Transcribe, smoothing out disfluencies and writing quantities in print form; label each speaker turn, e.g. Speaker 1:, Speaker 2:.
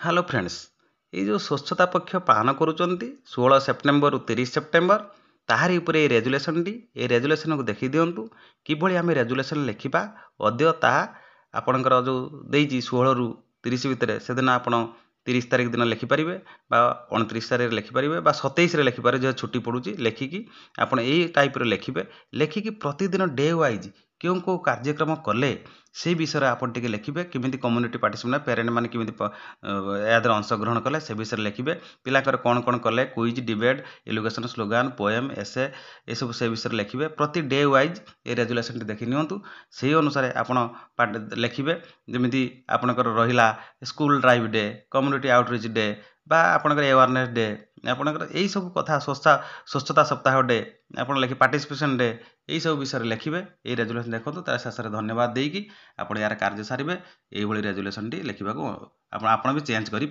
Speaker 1: Hello friends ये जो स्वच्छता पक्ष पालन करुँच 16 सेप्टेम्बर 30 सेप्टेम्बर ताहारी उपरे ये रेजुलेसन टी ये रेजुलेसन को देखी दिंतु किभली आम रेजुलेसन लिखा अद्य ता आपणकर जो देजी 16 रु 30 भितर से दिन आप 30 तारीख दिन लिखिपारे 29 तारीख लिखिपारे 27 लिखिपारे जो छुट्टी पड़ूँ लेखिकी आपड़ यही टाइप लिखे लेखिकी प्रतिदिन डे वाइज क्यों कौ कार्यक्रम कले से विषय आप लिखे किमी कम्युनिटी पार्टिसिपेट पेरेन्ट मैंने किमी याद अंशग्रहण कले से विषय लिखे पिलाकर कौन कौन कले क्विज डिबेट एलुगेशन स्लोगान पोएम एसे ये सब से विषय लिखे प्रति डे वाइज ये रेजुलेसन देखी नियंतु से अनुसार आप लिखे जमी आपणकर रहा school drive day community outreach day बा आपणकर अवेयरनेस डे आपणकर यही सब कथा स्वच्छता सप्ताह डे आप लिखे पार्टिसिपेशन डे यही सब विषय लिखे ये रेजुलेसन देखो तार शेष में धन्यवाद देकी आप यार कार्य सारे ये रेजुलेसन टी लिखा आप भी चेंज करें।